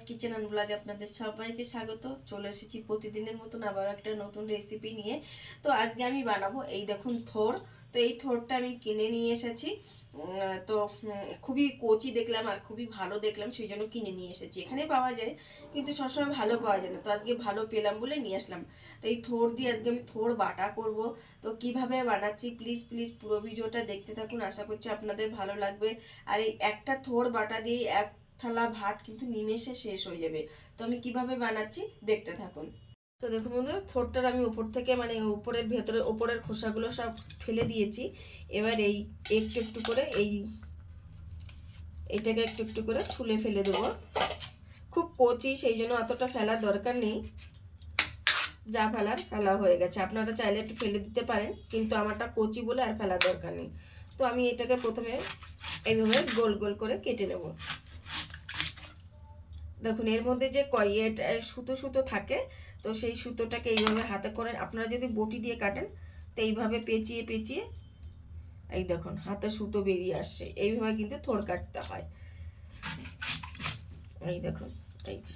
Kitchen and ব্লগে আপনাদের সবাইকে স্বাগত। চলে এসেছি প্রতিদিনের মতন আবার একটা নতুন রেসিপি নিয়ে। তো আজকে আমি বানাবো এই দেখুন থোড়। তো এই থোড়টা আমি কিনে নিয়ে এসেছি। তো খুবই কচি দেখলাম আর খুবই ভালো দেখলাম, সেই জন্য কিনে নিয়ে এসেছি। এখানে পাওয়া যায় কিন্তু সবসময় ভালো পাওয়া যায় না, তো আজকে ভালো পেলাম বলে নিয়ে আসলাম। তো এই থোড় দিয়ে আজকে আমি থোড় বাটা করব। তো কিভাবে বানাচ্ছি প্লিজ প্লিজ পুরো ভিডিওটা দেখতে থাকুন, আশা করছি আপনাদের ভালো লাগবে। আর এই একটা থোড় বাটা দিয়ে এক থালা ভাত কিন্তু নিমেষে শেষ হয়ে যাবে। তো আমি কিভাবে বানাচ্ছি দেখতে থাকুন। তো দেখুন বন্ধুরা, থোড়টার আমি উপর থেকে মানে উপরের ভেতরে উপরের খোসাগুলো সব ফেলে দিয়েছি। এবার এই একটু একটু করে এইটাকে একটু একটু করে ছুলে ফেলে দেবো। খুব কচি, সেই জন্য অতটা ফেলার দরকার নেই, যা ফেলার ফেলা হয়ে গেছে। আপনারা চাইলে একটু ফেলে দিতে পারেন, কিন্তু আমারটা কচি বলে আর ফেলার দরকার নেই। তো আমি এটাকে প্রথমে এইভাবে গোল গোল করে কেটে নেব। দেখুন এর মধ্যে যে সুতো সুতো থাকে, তো সেই সুতোটাকে এইভাবে হাতে করে আপনারা যদি বটি দিয়ে কাটেন তো এইভাবে পেঁচিয়ে পেঁচিয়ে এই দেখুন হাতে সুতো বেরিয়ে আসছে। এইভাবে কিন্তু থোড় কাটতে হয়। এই দেখুন এই যে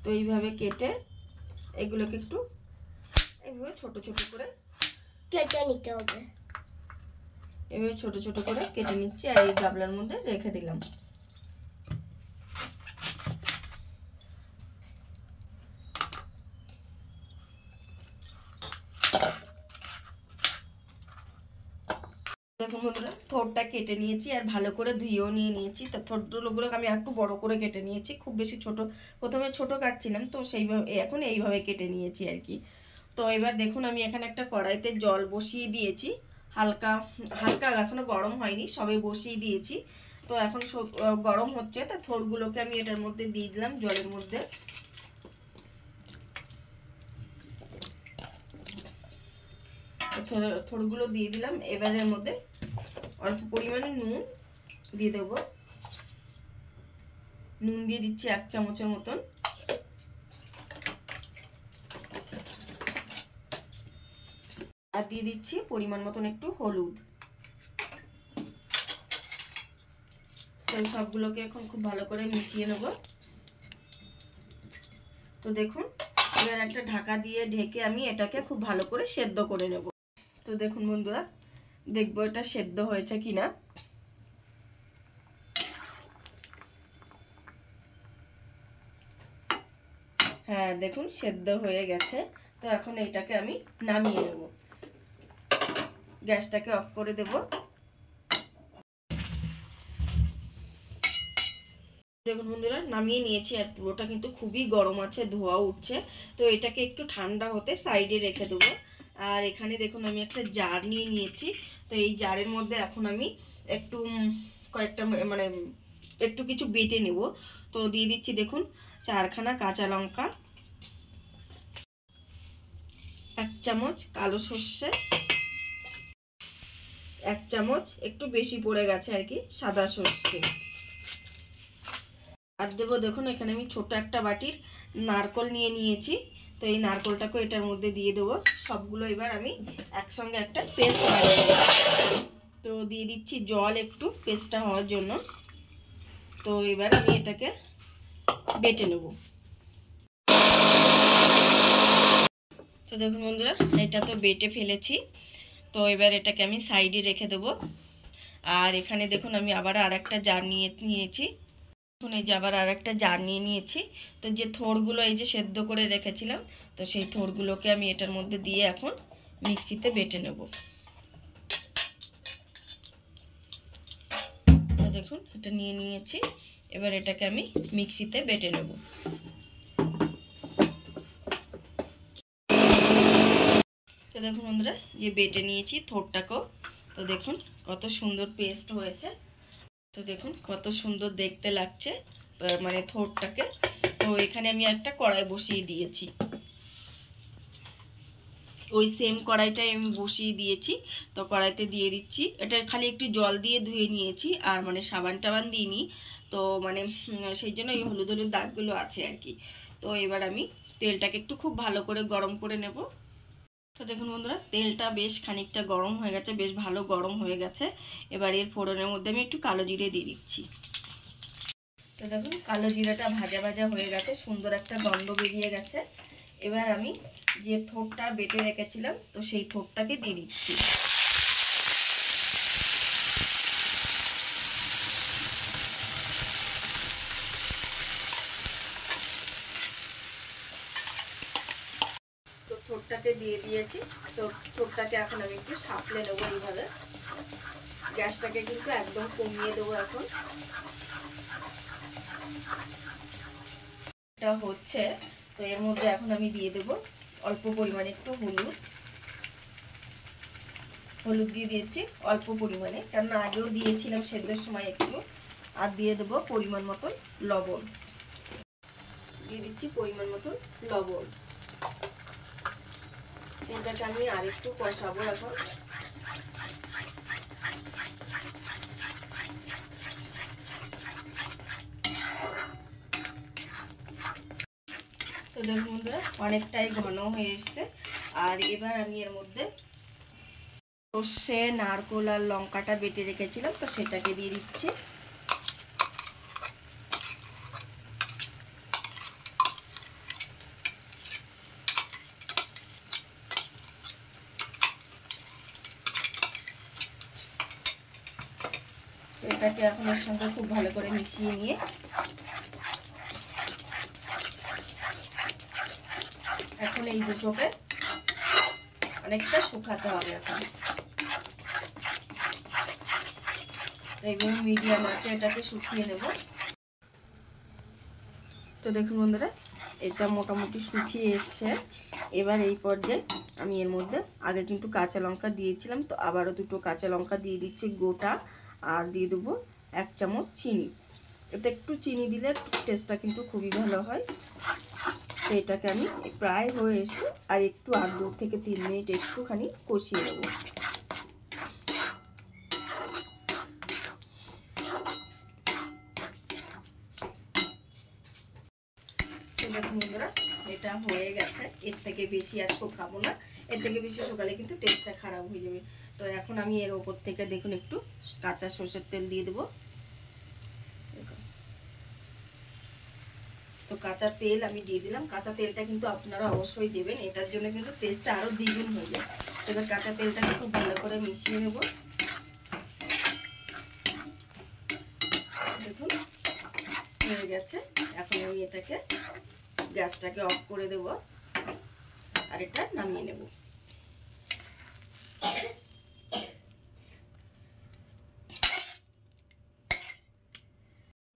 তো এইভাবে কেটে এগুলোকে একটু এইভাবে ছোট ছোট করে কেটে নিতে হবে। এভাবে ছোট ছোট করে কেটে নিচ্ছি আর এই গামলার মধ্যে রেখে দিলাম। দেখুন বন্ধুরা, থোড়টা কেটে নিয়েছি আর ভালো করে ধুয়েও নিয়েছি। তো থোড়গুলোকে আমি একটু বড় করে কেটে নিয়েছি, খুব বেশি ছোট প্রথমে ছোট কাটছিলাম, তো সেইভাবে এখন এইভাবে কেটে নিয়েছি আর কি। তো এবার দেখুন আমি এখানে একটা কড়াইতে জল বসিয়ে দিয়েছি, হালকা হালকা, এখনো গরম হয়নি, সবে বসিয়ে দিয়েছি। তো এখন গরম হচ্ছে, তা থোড়গুলোকে আমি এটার মধ্যে দিয়ে দিলাম জলের মধ্যে। থোড়গুলো দিয়ে দিলাম। এবারের মধ্যে অল্প পরিমাণে নুন দিয়ে দেব। নুন দিয়ে দিচ্ছি 1 চামচের মতন। আর দিয়ে দিচ্ছি পরিমাণ মতন একটু হলুদ। তো সবগুলোকে এখন খুব ভালো করে মিশিয়ে নেব। তো দেখুন এবার একটা ঢাকা দিয়ে ঢেকে আমি এটাকে খুব ভালো করে সেদ্ধ করে নেব। তো দেখুন বন্ধুরা, দেখবো এটা সেদ্ধ হয়েছে কিনা। হ্যাঁ দেখুন সেদ্ধ হয়ে গেছে। তো এখন এইটাকে আমি নামিয়ে নেব, গ্যাসটাকে অফ করে দেব। দেখুন বন্ধুরা, নামিয়ে নিয়েছি আর পুরোটা কিন্তু খুবই গরম আছে, ধোয়া উঠছে। তো এটাকে একটু ঠান্ডা হতে সাইডে রেখে দেবো। আর এখানে দেখুন আমি একটা জার নিয়ে নিয়েছি। তো এই জারের মধ্যে এখন আমি একটু কয়েকটা মানে একটু কিছু বেটে নেব। তো দিয়ে দিচ্ছি দেখুন 4খানা কাঁচা লঙ্কা, 1 চামচ কালো সর্ষে, 1 চামচ একটু বেশি পড়ে গেছে আর কি সাদা সর্ষে। আর দেবো দেখুন এখানে আমি ছোট একটা বাটির নারকোল নিয়ে নিয়েছি। তো এই নারকোলটাকে এটার মধ্যে দিয়ে দেবো। সবগুলো এবার আমি একসঙ্গে একটা পেস্ট বানিয়ে নেব। তো দিয়ে দিচ্ছি জল একটু পেস্টটা হওয়ার জন্য। তো এবার আমি এটাকে বেটে নেব। তো দেখুন বন্ধুরা, এটা তো বেটে ফেলেছি। তো এবার এটাকে আমি সাইডে রেখে দেবো। আর এখানে দেখুন আমি আবার আরেকটা জার নিয়েছি। এই যে আবার আরেকটা জার নিয়েছি। তো যে থোড়গুলো এই যে সেদ্ধ করে রেখেছিলাম, তো সেই থোড়গুলোকে আমি এটার মধ্যে দিয়ে এখন মিক্সিতে বেটে নেব। তো দেখুন এটা নিয়েছি, এবার এটাকে আমি মিক্সিতে বেটে নেব। তো দেখুন বন্ধুরা, যে বেটে নিয়েছি থোড়টাকেও, তো দেখুন কত সুন্দর পেস্ট হয়েছে। তো দেখুন কত সুন্দর দেখতে লাগছে মানে থোড়টাকে। তো এখানে আমি একটা কড়াই বসিয়ে দিয়েছি, ওই সেম কড়াইটাই আমি বসিয়ে দিয়েছি। তো কড়াইতে দিয়ে দিচ্ছি, এটা খালি একটু জল দিয়ে ধুয়ে নিয়েছি, আর মানে সাবান টাবান দিইনি। তো মানে সেই জন্য এই হলুদ হলুদ দাগগুলো আছে আর কি। তো এবার আমি তেলটাকে একটু খুব ভালো করে গরম করে নেব। তো দেখুন বন্ধুরা, তেলটা বেশ খানিকটা গরম হয়ে গেছে, বেশ ভালো গরম হয়ে গেছে। এবার এর ফোড়নের মধ্যে আমি একটু কালো জিরে দিয়ে দিচ্ছি। তো দেখুন কালো জিরাটা ভাজা ভাজা হয়ে গেছে, সুন্দর একটা গন্ধ বেরিয়ে গেছে। এবার আমি যে থোড়টা বেটে রেখেছিলাম, তো সেই থোড়টাকে দিয়ে দিচ্ছি। তো থোড়টাকে দিয়ে দিয়েছি। তো থোড়টাকে এখন আমি একটু সাঁতলে নেবো এইভাবে। গ্যাসটাকে কিন্তু একদম কমিয়ে দেবো এখন। এটা হচ্ছে, তো এর মধ্যে এখন আমি দিয়ে দেব অল্প পরিমাণে একটু হলুদ দিয়ে দিয়েছি অল্প পরিমাণে, কারণ আগেও দিয়েছিলাম সেদ্ধর সময় একটু। আর দিয়ে দেবো পরিমাণ মতন লবণ, দিয়ে দিচ্ছি পরিমাণ মতন লবণ। এটাকে আমি আরেকটু কষাবো এখন। তো দেখুন বন্ধুরা, অনেকটাই ঘন হয়ে এসছে। আর এবার আমি এর মধ্যে সর্ষে, নারকেল আর লঙ্কাটা বেটে রেখেছিলাম, তো সেটাকে দিয়ে দিচ্ছি। এটাকে এখন এর সঙ্গে খুব ভালো করে মিশিয়ে নিয়ে এখন এই দুটোকে অনেকটা শুকাতে হবে। এখন এইভাবে মিডিয়াম আছে এটাকে শুকিয়ে নেব। তো দেখুন বন্ধুরা, এটা মোটামুটি শুকিয়ে এসছে। এবার এই পর্যায়ে আমি এর মধ্যে আগে কিন্তু কাঁচা লঙ্কা দিয়েছিলাম, তো আবারও দুটো কাঁচা লঙ্কা দিয়ে দিচ্ছি গোটা। আর দিয়ে দেবো 1 চামচ চিনি। এতে একটু চিনি দিলে টেস্টটা কিন্তু খুবই ভালো হয়। তো এটাকে আমি প্রায় হয়ে এসছে, আর একটু 2 থেকে 3 মিনিট একটুখানি কষিয়ে নেব। দেখুন বন্ধুরা, এটা হয়ে গেছে। এর থেকে বেশি আর শুকাবো না, এর থেকে বেশি শুকালে কিন্তু টেস্টটা খারাপ হয়ে যাবে। তো এখন আমি এর ওপর থেকে দেখুন একটু কাঁচা সরষের তেল দিয়ে দেবো। তো কাঁচা তেল আমি দিয়ে দিলাম। কাঁচা তেলটা কিন্তু আপনারা অবশ্যই দেবেন, এটার জন্য কিন্তু টেস্টটা আরও দ্বিগুণ হয়ে যায়। এবার কাঁচা তেলটাকে খুব ভালো করে মিশিয়ে নেব। দেখুন হয়ে গেছে। এখন আমি এটাকে গ্যাসটাকে অফ করে দেব আর এটা নামিয়ে নেব।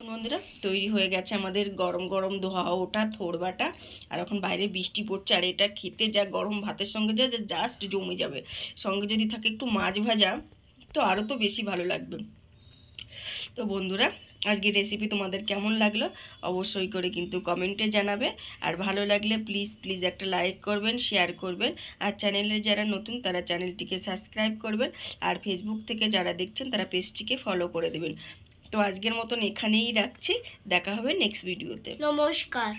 বন্ধুরা, তৈরি হয়ে গেছে আমাদের গরম গরম ধোয়া ওঠা থোড় বাটা। আর এখন বাইরে বৃষ্টি পড়ছে, আর এটা খেতে যা গরম ভাতের সঙ্গে যা জাস্ট জমে যাবে। সঙ্গে যদি থাকে একটু মাছ ভাজা, তো আরও তো বেশি ভালো লাগবে। তো বন্ধুরা, আজকের রেসিপি তোমাদের কেমন লাগলো অবশ্যই করে কিন্তু কমেন্টে জানাবে। আর ভালো লাগলে প্লিজ একটা লাইক করবেন, শেয়ার করবেন। আর চ্যানেলে যারা নতুন তারা চ্যানেলটিকে সাবস্ক্রাইব করবেন। আর ফেসবুক থেকে যারা দেখছেন তারা পেজটিকে ফলো করে দেবেন। তো আজকের মতন এখানেই রাখছি, দেখা হবে নেক্সট ভিডিওতে। নমস্কার।